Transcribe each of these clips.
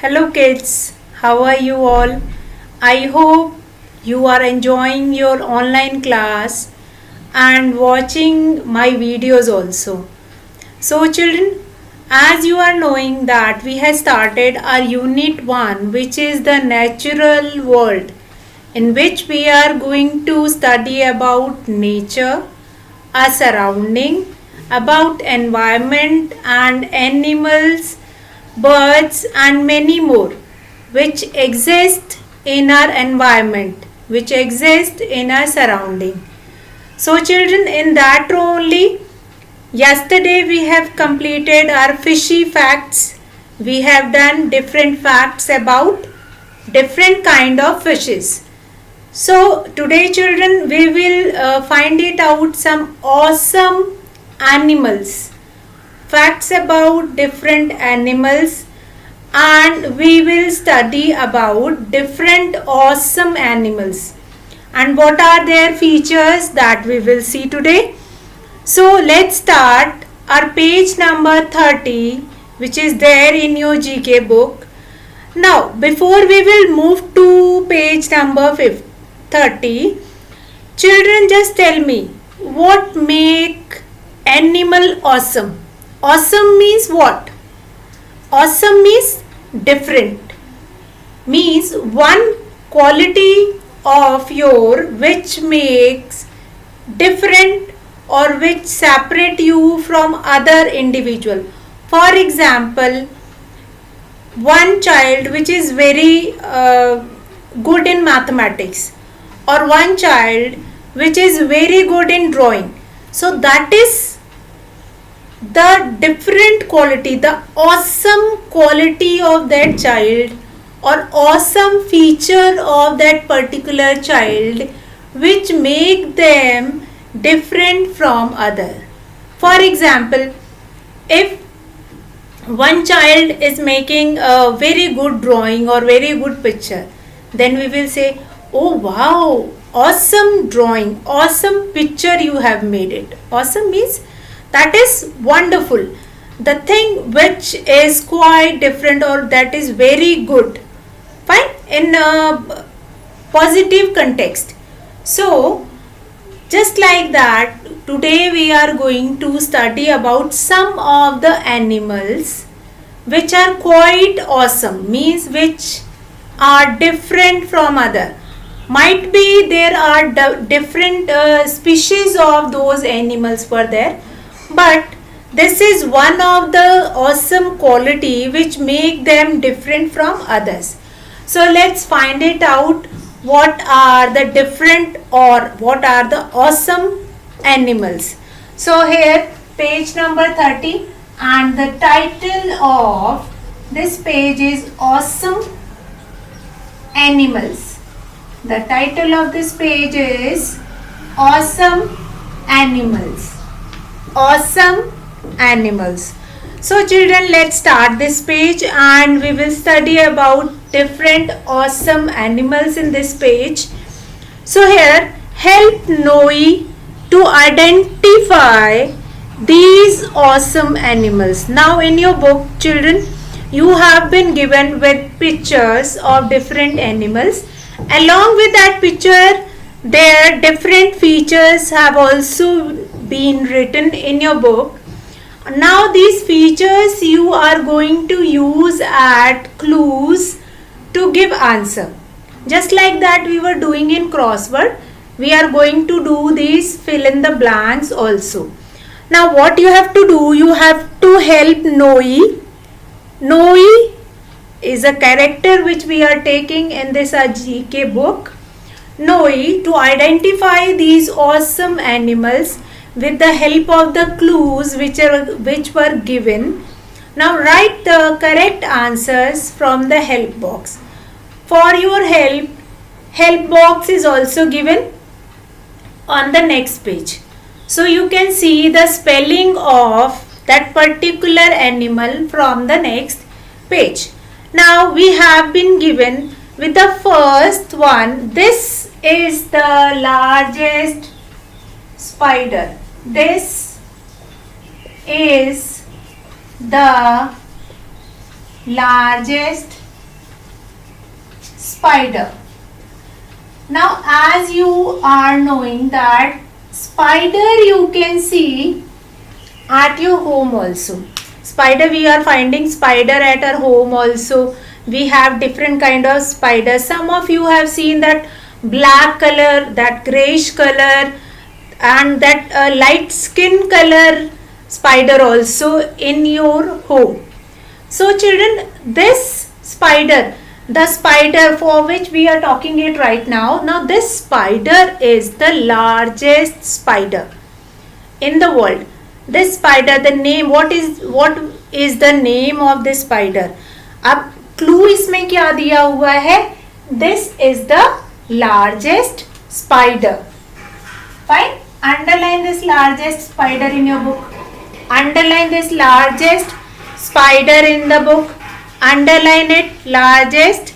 Hello kids, how are you all? I hope you are enjoying your online class and watching my videos also. So children, as you are knowing that we have started our unit 1, which is the natural world, in which we are going to study about nature, our surrounding, about environment and animals, birds and many more which exist in our environment, which exist in our surrounding. So children, in that only yesterday we have completed our fishy facts. We have done different facts about different kind of fishes. So today children we will find it out some awesome animals, facts about different animals, and we will study about different awesome animals and what are their features that we will see today. So let's start our page number 30, which is there in your GK book. Now before we will move to page number 30, children just tell me what make animal awesome. Awesome means what? Awesome means different. Means one quality of your which makes different or which separate you from other individual. For example, one child which is very good in mathematics, or one child which is very good in drawing. So that is the different quality, the awesome quality of that child or awesome feature of that particular child which make them different from other. For example, if one child is making a very good drawing or very good picture, then we will say, oh wow, awesome drawing, awesome picture you have made it. Awesome means that is wonderful, the thing which is quite different or that is very good, fine, in a positive context. So just like that, today we are going to study about some of the animals which are quite awesome, means which are different from other. Might be there are different species of those animals were there, but this is one of the awesome quality which make them different from others. So let's find it out, what are the different or what are the awesome animals. So here page number 30, and the title of this page is awesome animals. The title of this page is awesome animals. Awesome animals. So children, let's start this page and we will study about different awesome animals in this page. So here, help Noe to identify these awesome animals. Now in your book children, you have been given with pictures of different animals. Along with that picture, their different features have also been written in your book. Now these features you are going to use at clues to give answer. Just like that we were doing in crossword, we are going to do these fill in the blanks also. Now what you have to do, you have to help Noe. Noe is a character which we are taking in this GK book. Noe to identify these awesome animals with the help of the clues which were given. Now write the correct answers from the help box. For your help box is also given on the next page. So you can see the spelling of that particular animal from the next page. Now we have been given with the first one. This is the largest spider. This is the largest spider. Now as you are knowing that spider you can see at your home also. Spider, we are finding spider at our home also. We have different kind of spiders. Some of you have seen that black color, that grayish color, and that light skin color spider also in your home. So children, this spider, the spider for which we are talking it right now, this spider is the largest spider in the world. This spider, the name, what is the name of this spider? अब clue इसमें क्या दिया हुआ है? This is the largest spider. Fine. Underline this largest spider in your book. Underline this largest spider in the book. Underline it, largest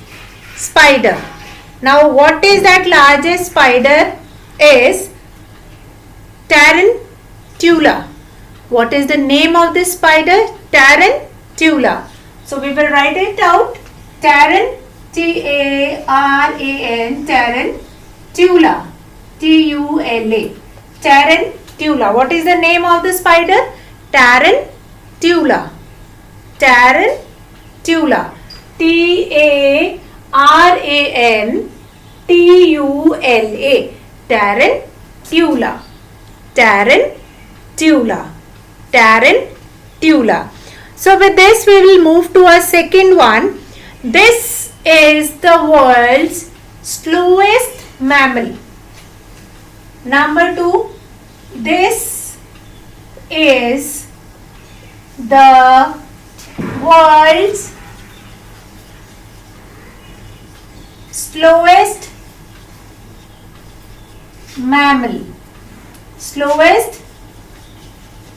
spider. Now what is that largest spider? Is tarantula. What is the name of this spider? Tarantula. So we will write it out. T-A-R-A-N, tarantula. T-U-L-A. Tarantula. What is the name of the spider? Tarantula. Tarantula. T-A-R-A-N-T-U-L-A. Tarantula. Tarantula. Tarantula. So with this we will move to a second one. This is the world's slowest mammal. Number 2, this is the world's slowest mammal. Slowest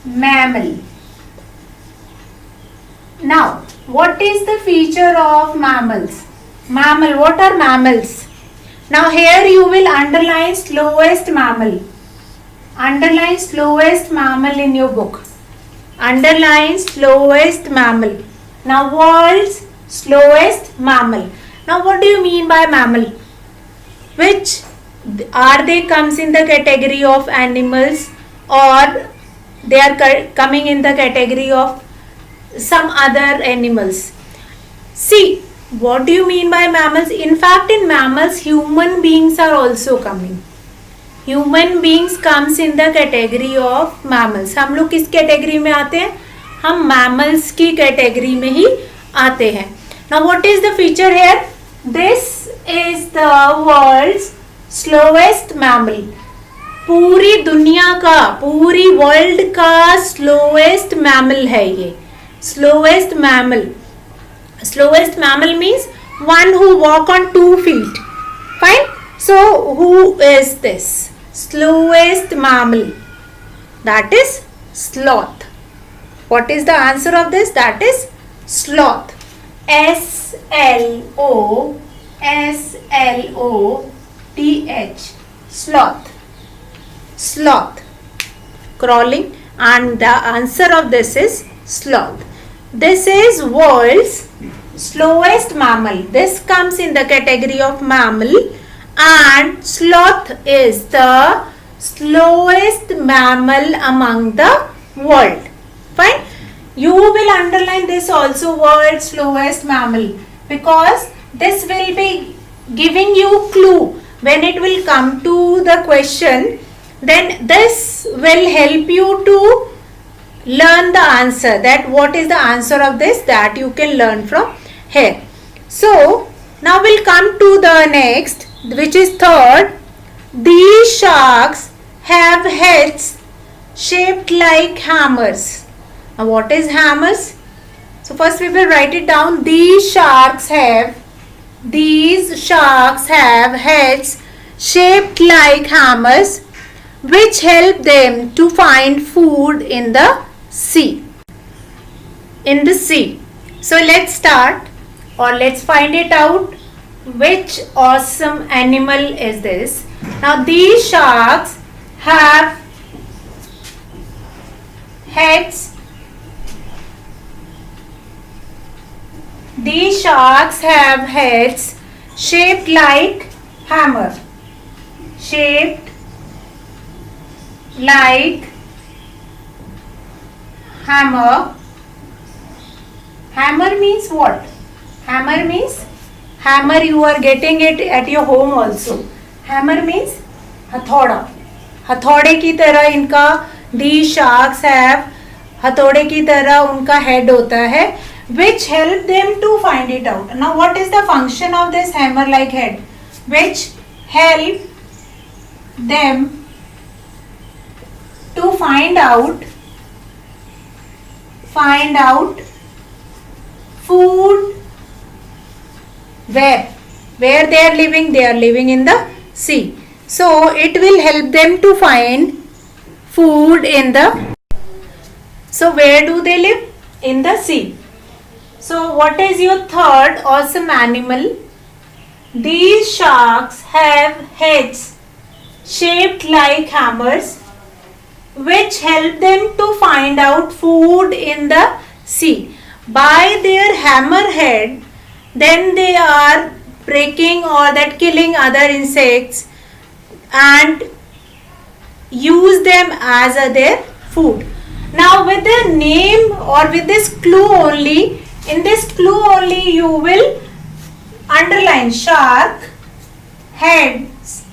mammal. Now, what is the feature of mammals? Mammal, what are mammals? Now here you will underline slowest mammal. Underline slowest mammal in your book. Underline slowest mammal. Now world's slowest mammal. Now what do you mean by mammal? Which are they comes in the category of animals, or they are coming in the category of some other animals? See, what do you mean by mammals? In fact, in mammals, human beings are also coming. Human beings comes in the category of mammals. हम लोग किस category में आते हैं? हम mammals की category में ही आते हैं. Now, what is the feature here? This is the world's slowest mammal. पूरी दुनिया का, पूरी वर्ल्ड का slowest mammal है ये. Slowest mammal. Slowest mammal means one who walk on 2 feet. Fine. So who is this? Slowest mammal. That is sloth. What is the answer of this? That is sloth. S-L-O-T-H. Sloth. Sloth. Crawling. And the answer of this is sloth. This is world's slowest mammal. This comes in the category of mammal, and sloth is the slowest mammal among the world. Fine. You will underline this also, world's slowest mammal, because this will be giving you clue when it will come to the question. Then this will help you to learn the answer, that what is the answer of this, that you can learn from here. So now we'll come to the next, which is third. These sharks have heads shaped like hammers. Now what is hammers? So first we will write it down. These sharks have heads shaped like hammers, which help them to find food in the sea. So let's start, or let's find it out. Which awesome animal is this? Now these sharks have heads. These sharks have heads shaped like hammer. Shaped like hammer. Hammer means what? Hammer means hammer you are getting it at your home also. Hammer means हथौड़ा. हथौड़े की तरह इनका these sharks have हथौड़े की तरह उनका head होता है which help them to find it out. Now what is the function of this hammer like head? Which help them to find out food. Where they are living? They are living in the sea. So it will help them to find food in the. So where do they live? In the sea. So what is your third awesome animal? These sharks have heads shaped like hammers which help them to find out food in the sea. By their hammer head, then they are breaking or that killing other insects and use them as their food. Now with the name or with this clue only, in this clue only you will underline shark, heads,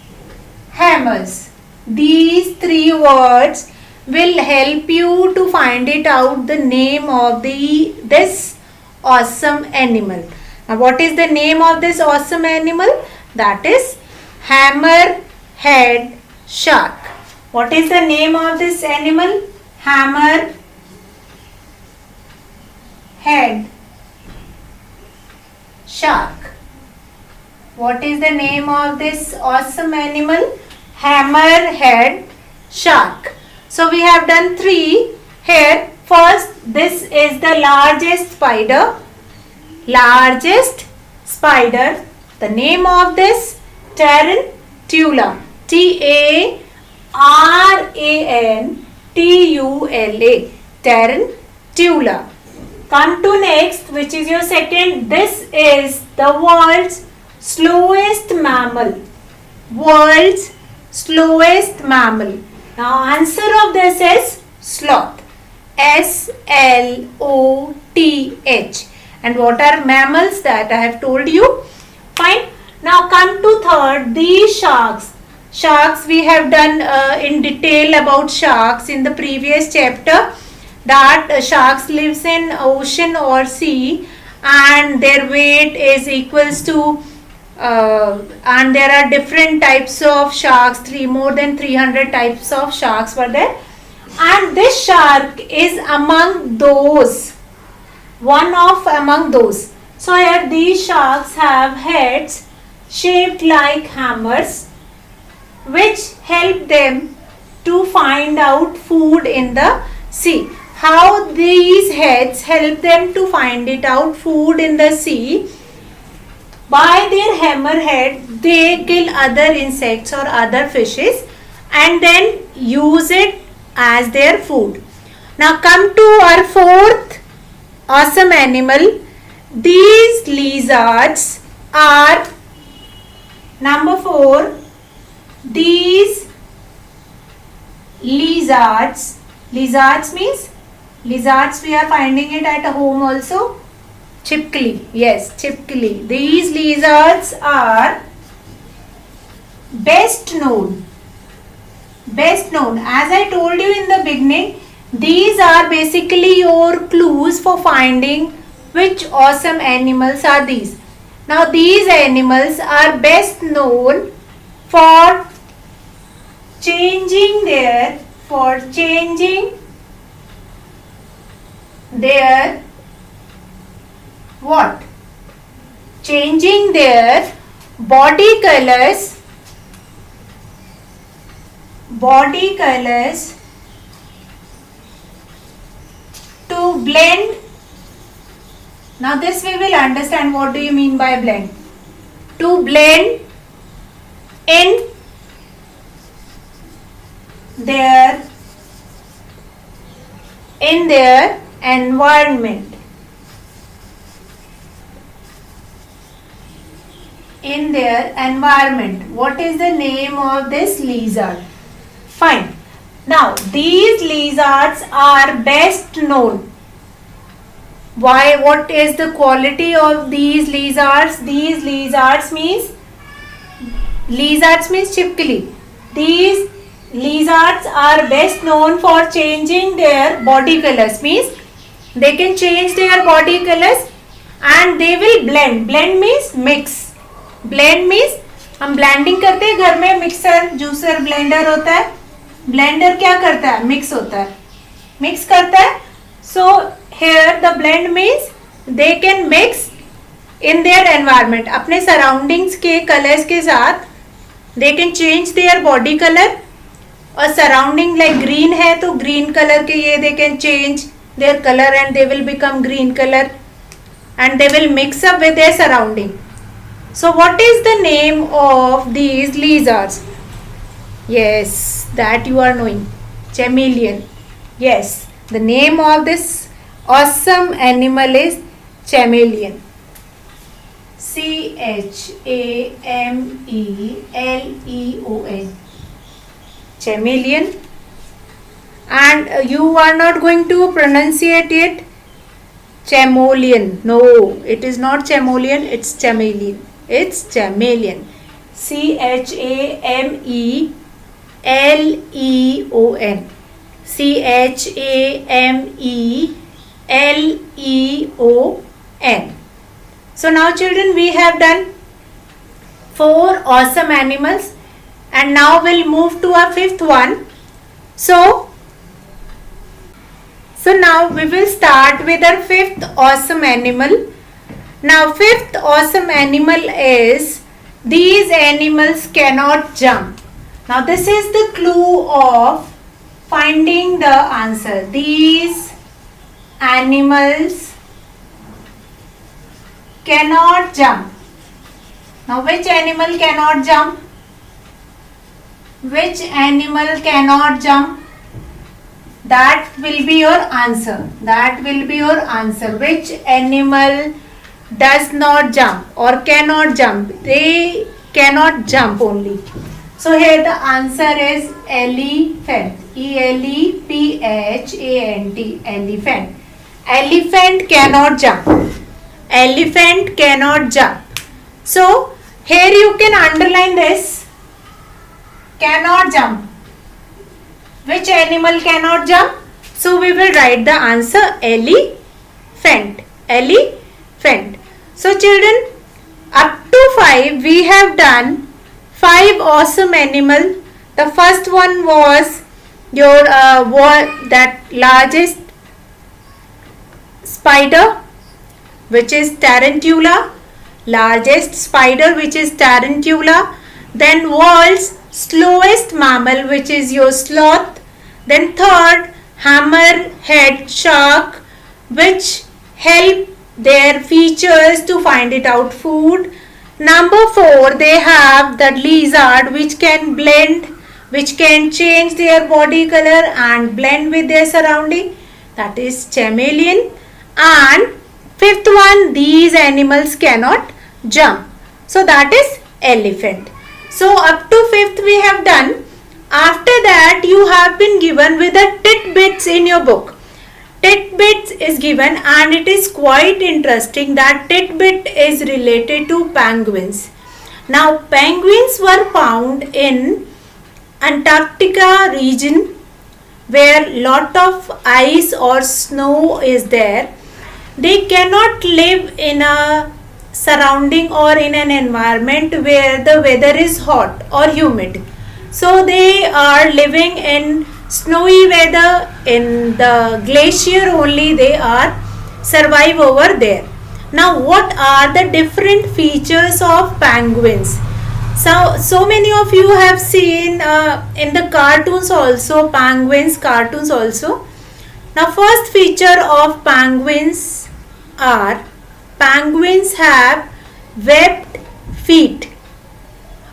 hammers. These three words will help you to find it out the name of this awesome animal. Now what is the name of this awesome animal? That is hammerhead shark. What is the name of this animal? Hammerhead shark. What is the name of this awesome animal? Hammerhead shark. So we have done three here. First, this is the largest spider. Largest spider. The name of this tarantula. Tarantula. Tarantula. Come to next, which is your second. This is the world's slowest mammal. World's slowest mammal. Now answer of this is sloth. S-L-O-T-H. And what are mammals that I have told you? Fine. Now come to third, these sharks. Sharks we have done in detail about sharks in the previous chapter. That sharks lives in ocean or sea and their weight is equals to and there are different types of sharks, more than 300 types of sharks were there, and this shark is among those, among those. So here these sharks have heads shaped like hammers which help them to find out food in the sea. How these heads help them to find it out food in the sea? By their hammerhead, they kill other insects or other fishes and then use it as their food. Now come to our fourth awesome animal. These lizards are number 4. These lizards means lizards we are finding it at home also. Chipkili, yes, chipkili. These lizards are best known. As I told you in the beginning, these are basically your clues for finding which awesome animals are these. Now these animals are best known for changing their what? Changing their body colors to blend. Now this we will understand what do you mean by blend. To blend in their environment. in their environment. What is the name of this lizard? Fine. Now these lizards are best known. Why? What is the quality of these lizards? These lizards means chipkili. These lizards are best known for changing their body colors. Means they can change their body colors and they will blend. Blend means mix. Blend means हम blending करते हैं घर में, mixer juicer blender होता है. Blender क्या करता है? मिक्स होता है, मिक्स करता है. So here the blend means they can mix in their environment. अपने सराउंडिंग्स के कलर्स के साथ they can change their body colour. और सराउंडिंग लाइक ग्रीन है तो ग्रीन कलर के ये they can change their colour and they will become green colour and they will mix up with their surrounding. So what is the name of these lizards? Yes, that you are knowing. Chameleon. Yes, the name of this awesome animal is chameleon. CHAMELEON. Chameleon. And you are not going to pronunciate it chameleon. No, it is not chameleon, it's chameleon. It's chameleon. CHAMELEON. CHAMELEON. So now children, we have done 4 awesome animals and now we'll move to our 5th one. So now we will start with our 5th awesome animal. Now 5th awesome animal is, these animals cannot jump. Now this is the clue of finding the answer. These animals cannot jump. Now which animal cannot jump? Which animal cannot jump? That will be your answer. That will be your answer. Which animal does not jump or cannot jump? They cannot jump only. So here the answer is elephant. ELEPHANT. Elephant. Elephant cannot jump. Elephant cannot jump. So here you can underline this. Cannot jump. Which animal cannot jump? So we will write the answer elephant. Elephant. So children, up to 5 we have done 5 awesome animals. The first one was your that largest spider, which is tarantula. Largest spider, which is tarantula. Then world's slowest mammal, which is your sloth. Then third, hammerhead shark, which help their features to find it out food. Number 4, they have the lizard, which can blend, which can change their body color and blend with their surrounding. That is chameleon. And 5th one, these animals cannot jump. So that is elephant. So up to 5th we have done. After that you have been given with the tidbits in your book. Tidbits is given and it is quite interesting. That tidbit is related to penguins. Now penguins were found in Antarctica region where lot of ice or snow is there. They cannot live in a surrounding or in an environment where the weather is hot or humid. So they are living in snowy weather, in the glacier only they are survive over there. Now what are the different features of penguins? So many of you have seen in the cartoons also, penguins cartoons also. Now first feature of penguins are, penguins have webbed feet.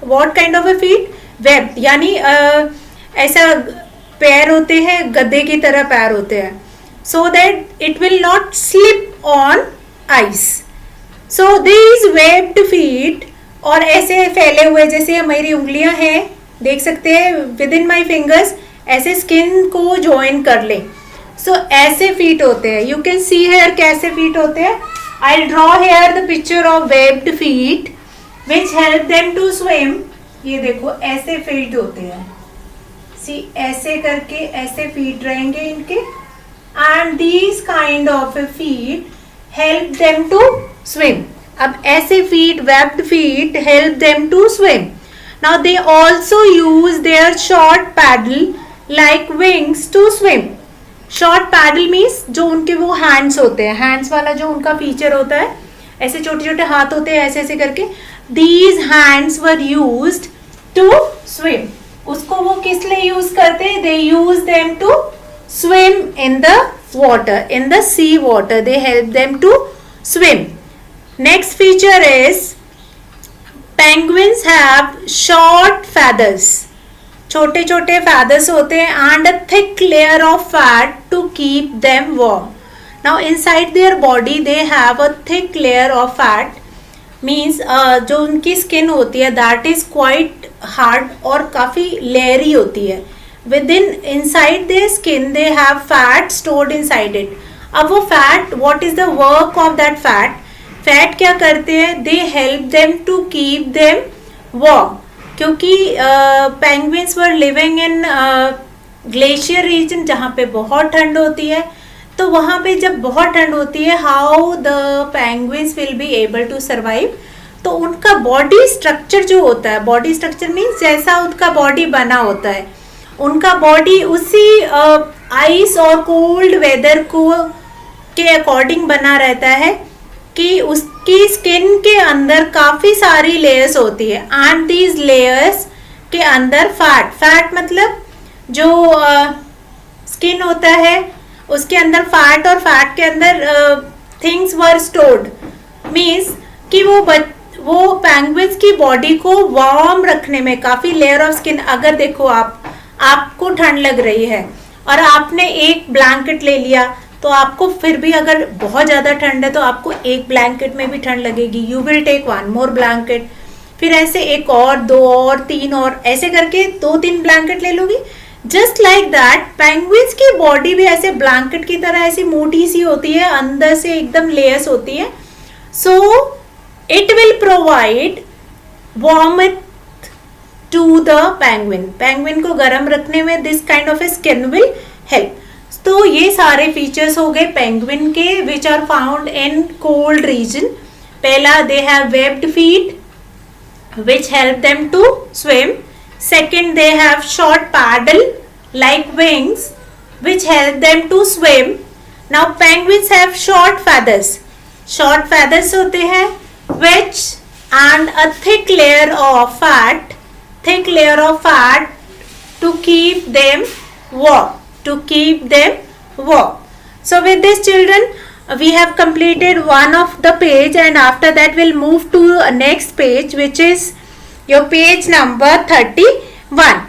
What kind of a feet? Web यानी ऐसा पैर होते हैं, गद्दे की तरह पैर होते हैं, so that it will not slip on ice. So these webbed feet और ऐसे फैले हुए जैसे मेरी उंगलियां हैं, देख सकते हैं विद इन माई फिंगर्स, ऐसे स्किन को ज्वाइन कर ले। सो ऐसे फीट होते हैं। यू कैन सी हेयर कैसे फीट होते हैं। I draw here the picture of webbed feet which help them to swim. ये देखो ऐसे फीट होते हैं, सी ऐसे करके ऐसे फीट रहेंगे इनके, and these kind of feet help them to swim. अब ऐसे feet, webbed feet help them to swim. Now they also use their short paddle like wings to swim. Short paddle means जो उनके वो hands होते हैं, hands वाला जो उनका फीचर होता है, ऐसे छोटे छोटे हाथ होते हैं ऐसे ऐसे करके, these hands were used to swim. उसको वो किस लिए यूज करते हैं? They use them to swim in the water, in the sea water, they help them to swim. Next feature is penguins have short feathers। छोटे छोटे feathers होते हैं and a thick layer of fat to keep them warm. Now inside their body they have a thick layer of fat, means जो उनकी skin होती है that is quite hard और काफ़ी लेयरी होती है। With in inside their skin they have fat stored inside it. अब वो fat, what is the work of that fat? Fat क्या करते हैं? They help them to keep them warm, क्योंकि penguins were living in glacier region जहाँ पे बहुत ठंड होती है। तो वहाँ पे जब बहुत ठंड होती है, how the penguins will be able to survive? तो उनका बॉडी स्ट्रक्चर जो होता है, बॉडी स्ट्रक्चर मीन्स जैसा उनका बॉडी बना होता है, उनका बॉडी उसी आइस और कोल्ड वेदर को के अकॉर्डिंग बना रहता है कि उसकी स्किन के अंदर काफ़ी सारी लेयर्स होती है, एंड दीज लेयर्स के अंदर फैट, फैट मतलब जो स्किन होता है उसके अंदर फैट, और फैट के अंदर थिंग्स वर स्टोर्ड, मीन्स कि वो पेंगुइन्स की बॉडी को वार्म रखने में काफ़ी लेयर ऑफ स्किन। अगर देखो आपको ठंड लग रही है और आपने एक ब्लैंकेट ले लिया, तो आपको फिर भी अगर बहुत ज़्यादा ठंड है तो आपको एक ब्लैंकेट में भी ठंड लगेगी, you will take one more blanket, फिर ऐसे एक और, दो और, तीन और, ऐसे करके 2-3 ब्लैंकेट ले लोगी। जस्ट लाइक दैट पेंगुइन्स की बॉडी भी ऐसे ब्लैंकेट की तरह ऐसी मोटी सी होती है, अंदर से एकदम लेयर्स होती है। So it will provide warmth to the penguin, penguin को गर्म रखने में this kind of a skin will help. तो ये सारे फीचर्स हो गए पेंगुइन के which are found in cold region. पहला, they have webbed feet which help them to swim. Second, they have short paddle like wings which help them to swim. Now penguins have short feathers. Short feathers होते हैं which and a thick layer of fat, thick layer of fat to keep them warm, to keep them warm. So with this children, we have completed one of the page, and after that we'll move to next page which is your page number 31.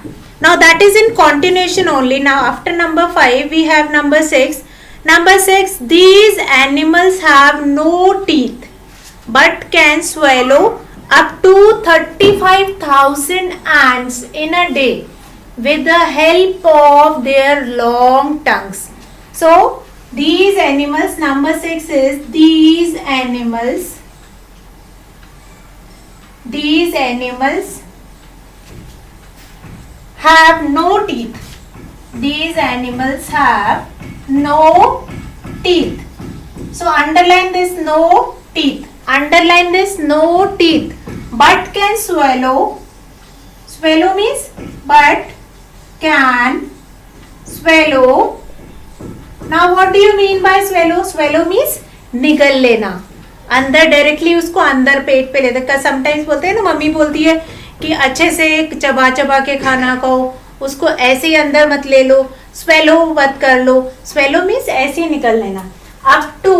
Now that is in continuation only. Now after number 5 we have number 6. Number 6, these animals have no teeth but can swallow up to 35,000 ants in a day with the help of their long tongues. So these animals, number 6 is these animals have no teeth. These animals have no teeth. So underline this no teeth. Underline this no teeth. But can swallow. Swallow means but can swallow. Now what do you mean by swallow? Swallow means निगल लेना, अंदर directly उसको अंदर पेट पे लेते। Sometimes बोलते हैं ना, मम्मी बोलती है कि अच्छे से चबा चबा के खाना खाओ, उसको ऐसे ही अंदर मत ले लो, स्वेलो मत कर लो। स्वेलो मीन्स ऐसे ही निकल लेना। Up to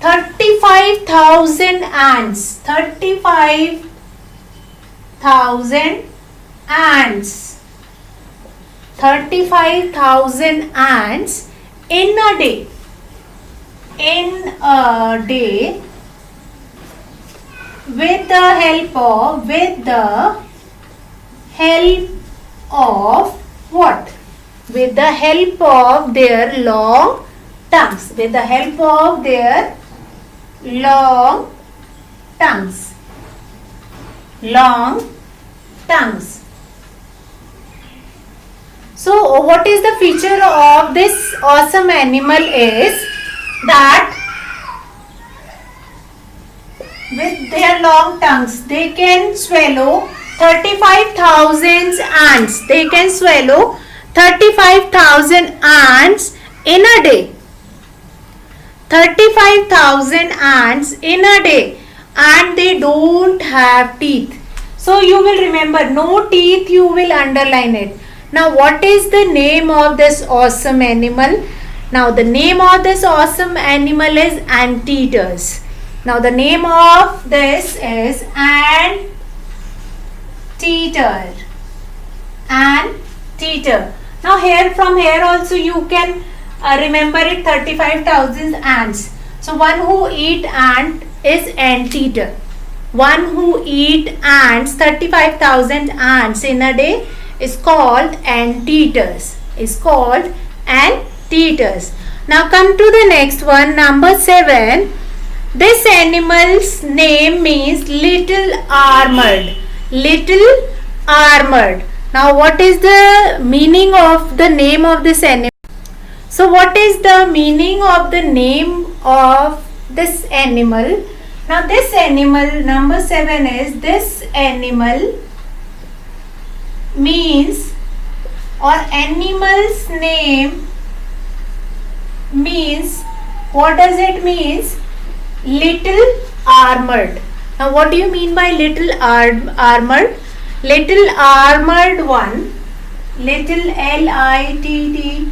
35,000 ants, 35,000 ants, 35,000 ants in a day. In a day with the help of what? With the help of their long tongues. With the help of their long tongues. Long tongues. So what is the feature of this awesome animal is that with their long tongues they can swallow 35,000 ants. They can swallow 35,000 ants in a day. 35,000 ants in a day, and they don't have teeth. So you will remember, no teeth, you will underline it. Now what is the name of this awesome animal? Now the name of this awesome animal is anteaters. Now the name of this is anteater. Anteater. Now from here also you can remember it, 35,000 ants. So one who eat ant is anteater. One who eat ants, 35,000 ants in a day, is called anteaters. Is called anteaters. Now come to the next one, number 7. This animal's name means little armored. Little armored. Now what is the meaning of the name of this animal? So what is the meaning of the name of this animal? Now this animal, number 7 is, this animal means, or animal's name means, what does it means? Little armored. Now what do you mean by little armored? Little armored one. Little L-I-T-T-L-E,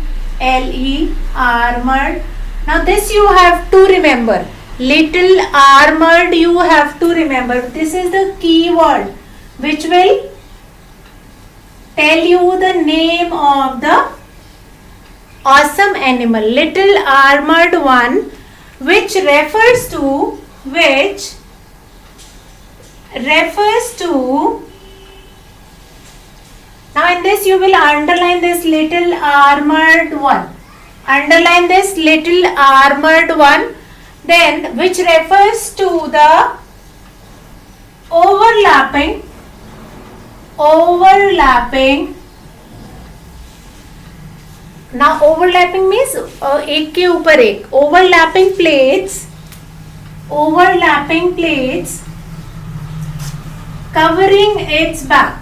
armored. Now this you have to remember. Little armored you have to remember. This is the key word which will tell you the name of the awesome animal. Little armored one, which refers to now in this you will underline this little armored one. Underline this little armored one, then which refers to the overlapping. Now overlapping means एक के ऊपर एक. Overlapping plates covering its back.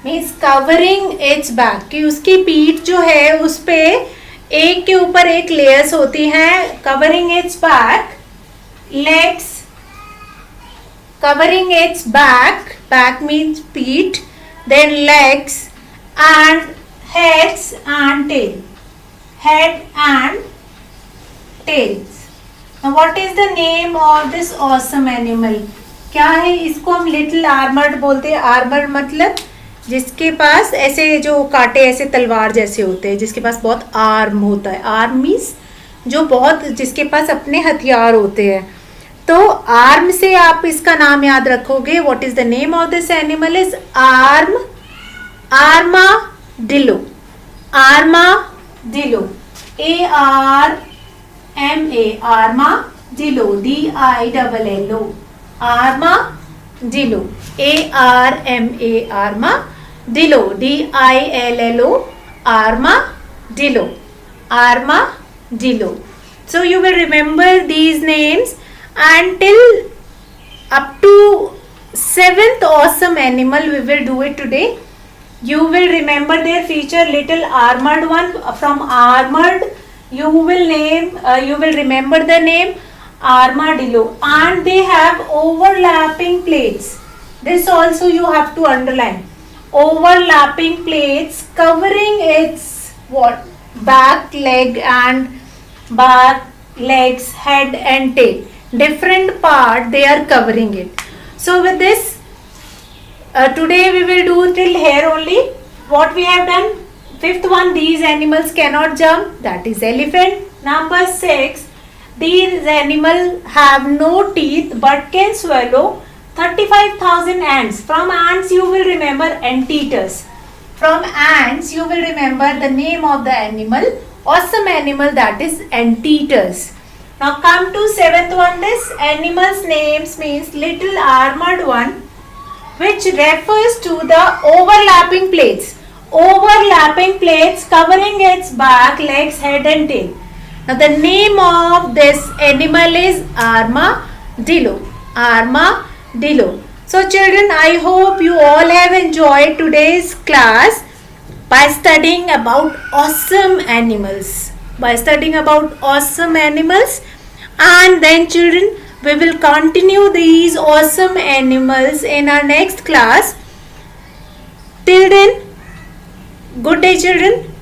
Means covering its back, कि उसकी पीठ जो है उस पे एक के ऊपर एक लेयर्स होती हैं. Covering its back, legs, covering its back means feet, then legs, and heads and tails. Now what is the name of this awesome animal? क्या है? इसको हम लिटिल आर्मर्ड बोलते हैं. आर्मर्ड मतलब जिसके पास ऐसे जो कांटे ऐसे तलवार जैसे होते हैं, जिसके पास बहुत आर्म होता है. आर्म मीन्स जो बहुत, जिसके पास अपने हथियार होते हैं. तो आर्म से आप इसका नाम याद रखोगे. What is the name of this animal is armadillo. Armadillo. ARMA, armadillo. DILLO, armadillo. ARMA, armadillo. DILLO, armadillo. So you will remember these names until up to 7th awesome animal we will do it today. You will remember their feature. Little armored one, from armored you will remember the name armadillo, and they have overlapping plates. This also you have to underline. Overlapping plates covering its back, legs, head and tail. Different part they are covering it. So with this, today we will do till here only. What we have done? 5th one, these animals cannot jump. That is elephant. Number 6. These animals have no teeth but can swallow 35,000 ants. From ants you will remember anteaters. From ants you will remember the name of the animal, awesome animal, that is anteaters. Now come to 7th one. This animal's names means little armored one, which refers to the overlapping plates. Overlapping plates covering its back, legs, head and tail. Now the name of this animal is armadillo. Armadillo. So children, I hope you all have enjoyed today's class by studying about awesome animals. By studying about awesome animals, and then children, we will continue these awesome animals in our next class. Till then, good day children.